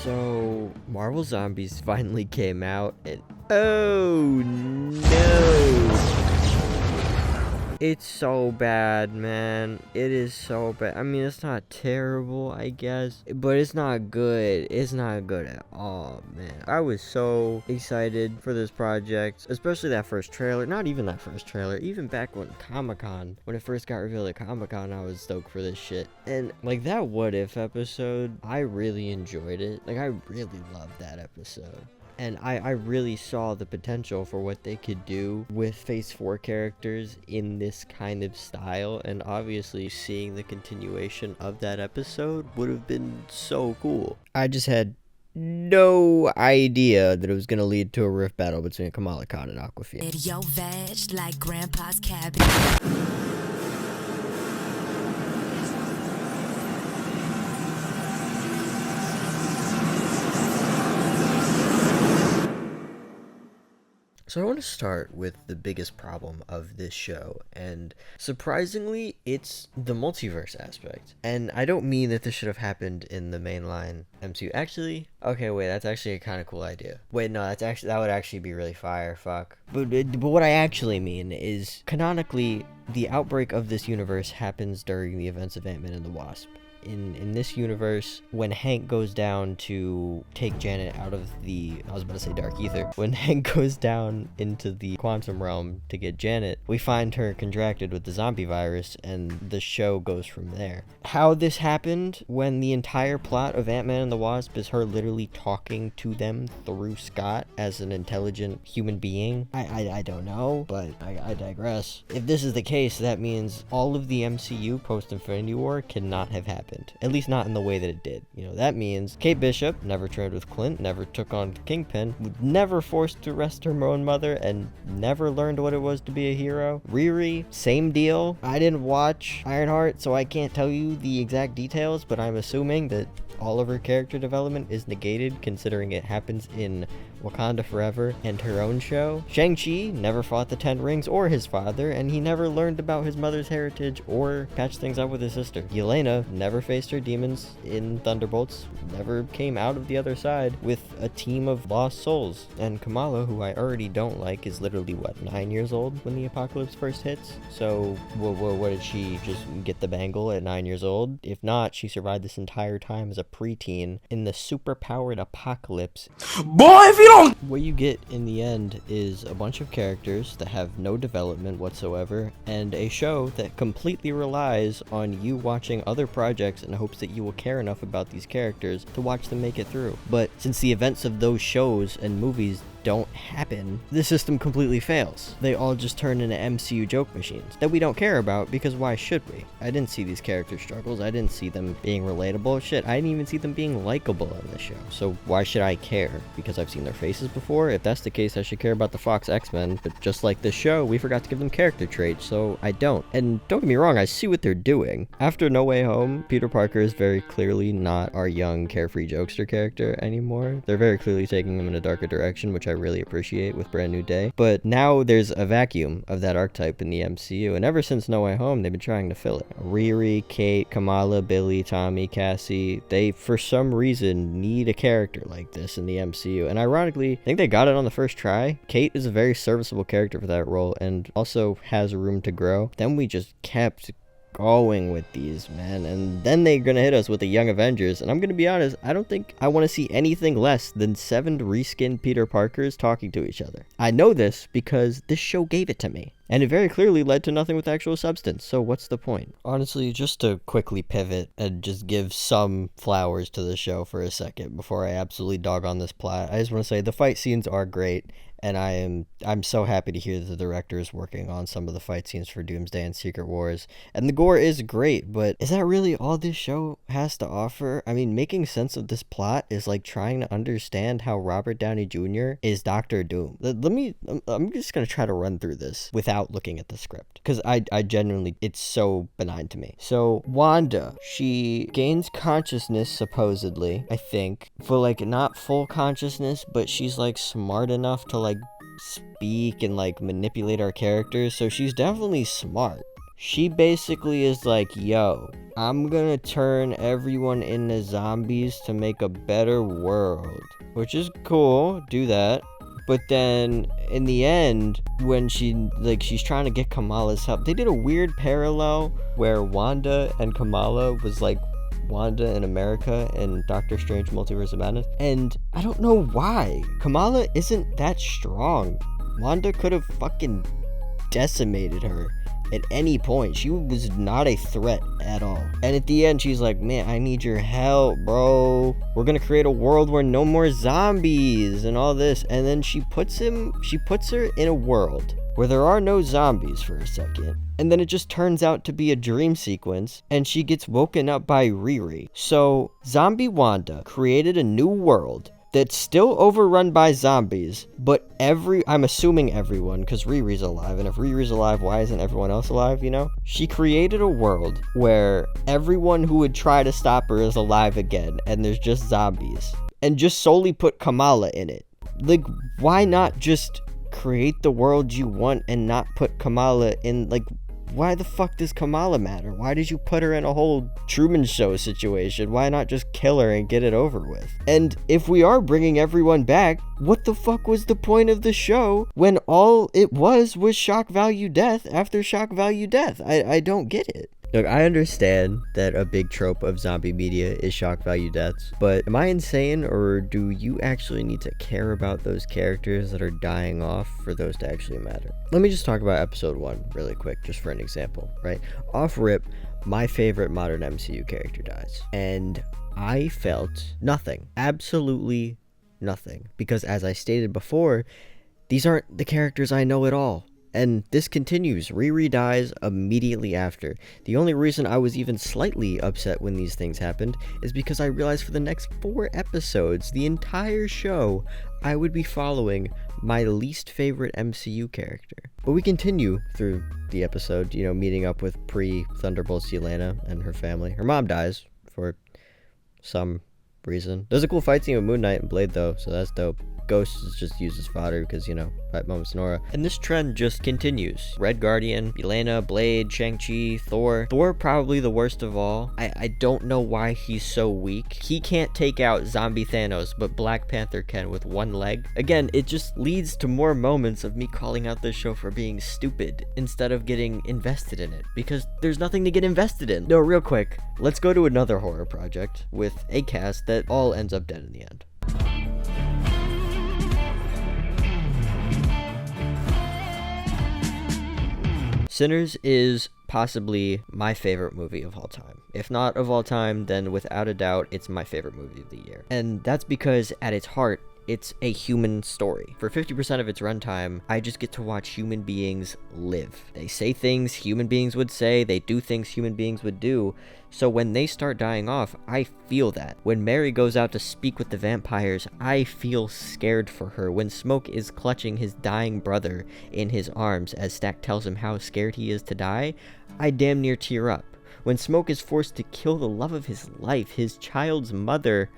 So, Marvel Zombies finally came out, and oh no! It's so bad, man. It is so bad. I mean, it's not terrible, I guess, but it's not good. It's not good at all, man. I was so excited for this project, especially that first trailer. Not even that first trailer. Even back when Comic-Con, when it first got revealed at Comic-Con, I was stoked for this shit. And, like, that What If episode, I really enjoyed it. Like, I really loved that episode. And I really saw the potential for what they could do with Phase 4 characters in this kind of style. And obviously, seeing the continuation of that episode would have been so cool. I just had no idea that it was going to lead to a rift battle between Kamala Khan and Aquafina. Yo, veg like grandpa's cabbage. So I want to start with the biggest problem of this show, and surprisingly, it's the multiverse aspect. And I don't mean that this should have happened in the mainline MCU. Actually, okay, wait, that's actually a kind of cool idea. Wait, no, that would actually be really fire, fuck. But what I actually mean is, canonically, the outbreak of this universe happens during the events of Ant-Man and the Wasp. In this universe, when Hank goes down to take Janet out of the, I was about to say dark ether, when Hank goes down into the quantum realm to get Janet, we find her contracted with the zombie virus, and the show goes from there. How this happened, when the entire plot of Ant-Man and the Wasp is her literally talking to them through Scott as an intelligent human being, I don't know, but I digress. If this is the case, that means all of the MCU post-Infinity War cannot have happened. At least not in the way that it did. You know, that means Kate Bishop never trained with Clint, never took on Kingpin, never forced to arrest her own mother, and never learned what it was to be a hero. Riri, same deal. I didn't watch Ironheart, so I can't tell you the exact details, but I'm assuming that all of her character development is negated, considering it happens in Wakanda Forever and her own show. Shang-Chi never fought the Ten Rings or his father, and he never learned about his mother's heritage or patched things up with his sister. Yelena never faced her demons in Thunderbolts, never came out of the other side with a team of lost souls. And Kamala, who I already don't like, is literally, 9 years old when the apocalypse first hits? So, what did she just get the bangle at 9 years old? If not, she survived this entire time as a preteen in the super-powered apocalypse. Boy, if you don't... What you get in the end is a bunch of characters that have no development whatsoever, and a show that completely relies on you watching other projects in hopes that you will care enough about these characters to watch them make it through. But since the events of those shows and movies don't happen, the system completely fails. They all just turn into MCU joke machines that we don't care about, because why should we? I didn't see these character struggles. I didn't see them being relatable. Shit, I didn't even see them being likable in the show. So why should I care? Because I've seen their faces before? If that's the case, I should care about the Fox X-Men, but just like this show, we forgot to give them character traits, so I don't. And don't get me wrong, I see what they're doing. After No Way Home, Peter Parker is very clearly not our young, carefree jokester character anymore. They're very clearly taking him in a darker direction, which I really appreciate with Brand New Day. But now there's a vacuum of that archetype in the MCU, and ever since No Way Home, they've been trying to fill it. Riri, Kate, Kamala, Billy, Tommy, Cassie, they for some reason need a character like this in the MCU, and ironically, I think they got it on the first try. Kate is a very serviceable character for that role, and also has room to grow. Then we just kept going with these, man, and then they're gonna hit us with the Young Avengers, and I'm gonna be honest, I don't think I want to see anything less than 7 reskinned Peter Parkers talking to each other. I know this because this show gave it to me, and it very clearly led to nothing with actual substance, so what's the point? Honestly, just to quickly pivot and just give some flowers to the show for a second before I absolutely dog on this plot, I just want to say the fight scenes are great, and I'm so happy to hear that the director is working on some of the fight scenes for Doomsday and Secret Wars, and the gore is great, but is that really all this show has to offer? I mean, making sense of this plot is like trying to understand how Robert Downey Jr. is Doctor Doom. I'm just gonna try to run through this without looking at the script, because I genuinely, it's so benign to me. So Wanda, she gains consciousness supposedly, I think, for like not full consciousness, but she's like smart enough to like speak and like manipulate our characters, so she's definitely smart. She basically is like, yo, I'm gonna turn everyone into zombies to make a better world. Which is cool, do that. But then, in the end, when she's trying to get Kamala's help, they did a weird parallel where Wanda and Kamala was like Wanda in America and Doctor Strange Multiverse of Madness. And I don't know why. Kamala isn't that strong. Wanda could have fucking decimated her at any point. She was not a threat at all. And at the end, she's like, man, I need your help, bro. We're gonna create a world where no more zombies and all this. And then she puts her in a world where there are no zombies for a second. And then it just turns out to be a dream sequence, and she gets woken up by Riri. So, Zombie Wanda created a new world that's still overrun by zombies, but I'm assuming everyone, because Riri's alive, and if Riri's alive, why isn't everyone else alive, you know? She created a world where everyone who would try to stop her is alive again, and there's just zombies. And just solely put Kamala in it. Like, why not just create the world you want and not put Kamala in, like, why the fuck does Kamala matter? Why did you put her in a whole Truman Show situation? Why not just kill her and get it over with? And if we are bringing everyone back, what the fuck was the point of the show when all it was shock value death after shock value death? I don't get it. Look, I understand that a big trope of zombie media is shock value deaths, but am I insane, or do you actually need to care about those characters that are dying off for those to actually matter? Let me just talk about episode 1 really quick, just for an example, right? Off rip, my favorite modern MCU character dies, and I felt nothing, absolutely nothing, because as I stated before, these aren't the characters I know at all. And this continues. Riri dies immediately after. The only reason I was even slightly upset when these things happened is because I realized for the next 4 episodes, the entire show, I would be following my least favorite MCU character. But we continue through the episode, you know, meeting up with pre-Thunderbolts Yelena and her family. Her mom dies for some reason. There's a cool fight scene with Moon Knight and Blade though, so that's dope. Ghost is just used as fodder because, you know, fight moments Nora. And this trend just continues. Red Guardian, Yelena, Blade, Shang-Chi, Thor. Thor probably the worst of all. I don't know why he's so weak. He can't take out zombie Thanos, but Black Panther can with one leg. Again, it just leads to more moments of me calling out this show for being stupid instead of getting invested in it, because there's nothing to get invested in. No, real quick, let's go to another horror project with a cast that all ends up dead in the end. Sinners is possibly my favorite movie of all time. If not of all time, then without a doubt, it's my favorite movie of the year. And that's because at its heart, it's a human story. For 50% of its runtime, I just get to watch human beings live. They say things human beings would say, they do things human beings would do. So when they start dying off, I feel that. When Mary goes out to speak with the vampires, I feel scared for her. When Smoke is clutching his dying brother in his arms as Stack tells him how scared he is to die, I damn near tear up. When Smoke is forced to kill the love of his life, his child's mother,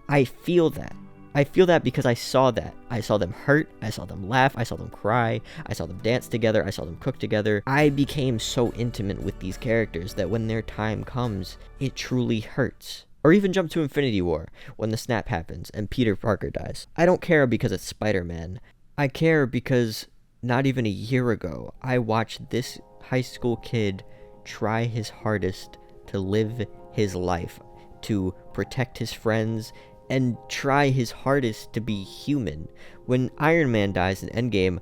I feel that. I feel that because I saw that. I saw them hurt, I saw them laugh, I saw them cry, I saw them dance together, I saw them cook together. I became so intimate with these characters that when their time comes, it truly hurts. Or even jump to Infinity War, when the snap happens and Peter Parker dies. I don't care because it's Spider-Man. I care because not even a year ago, I watched this high school kid try his hardest to live his life, to protect his friends, and try his hardest to be human. When Iron Man dies in Endgame,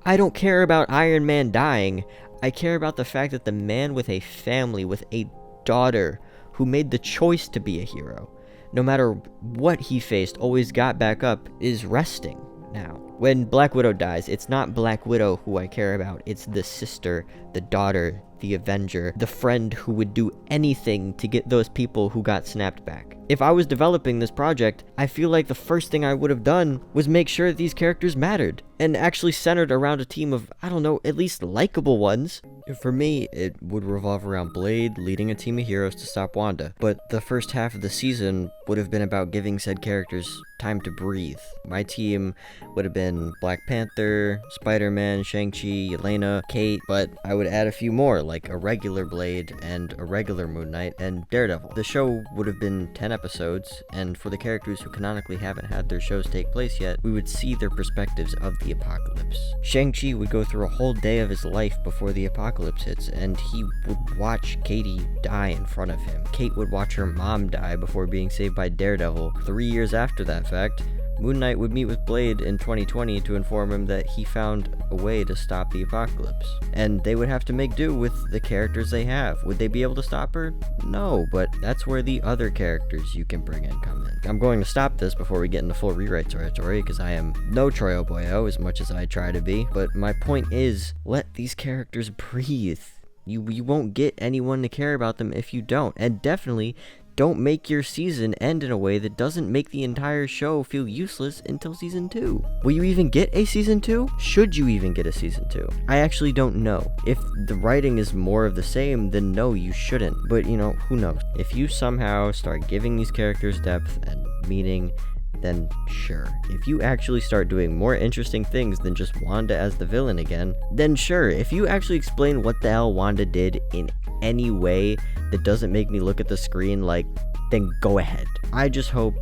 I don't care about Iron Man dying. I care about the fact that the man with a family, with a daughter, who made the choice to be a hero, no matter what he faced, always got back up, is resting now. When Black Widow dies, it's not Black Widow who I care about, it's the sister, the daughter, the Avenger, the friend who would do anything to get those people who got snapped back. If I was developing this project, I feel like the first thing I would have done was make sure that these characters mattered. and actually centered around a team of, I don't know, at least likable ones. For me, it would revolve around Blade leading a team of heroes to stop Wanda, but the first half of the season would have been about giving said characters time to breathe. My team would have been Black Panther, Spider-Man, Shang-Chi, Yelena, Kate, but I would add a few more, like a regular Blade and a regular Moon Knight and Daredevil. The show would have been 10 episodes, and for the characters who canonically haven't had their shows take place yet, we would see their perspectives of the apocalypse. Shang-Chi would go through a whole day of his life before the apocalypse hits, and he would watch Katie die in front of him. Kate would watch her mom die before being saved by Daredevil. 3 years after that fact, Moon Knight would meet with Blade in 2020 to inform him that he found a way to stop the apocalypse. And they would have to make do with the characters they have. Would they be able to stop her? No, but that's where the other characters you can bring in come in. I'm going to stop this before we get into full rewrite territory, because I am no Troy Oboyo as much as I try to be. But my point is, let these characters breathe. You won't get anyone to care about them if you don't. And definitely don't make your season end in a way that doesn't make the entire show feel useless until season 2. Will you even get a season 2? Should you even get a season 2? I actually don't know. If the writing is more of the same, then no, you shouldn't. But you know, who knows? If you somehow start giving these characters depth and meaning, then sure. If you actually start doing more interesting things than just Wanda as the villain again, then sure. If you actually explain what the hell Wanda did in any way that doesn't make me look at the screen, like, then go ahead. I just hope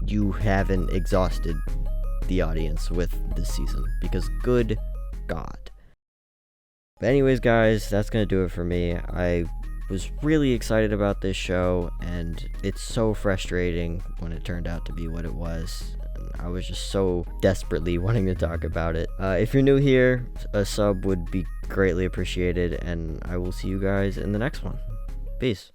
you haven't exhausted the audience with this season, because good God. But anyways, guys, that's gonna do it for me. I was really excited about this show, and it's so frustrating when it turned out to be what it was. I was just so desperately wanting to talk about it. If you're new here, a sub would be greatly appreciated, and I will see you guys in the next one. Peace.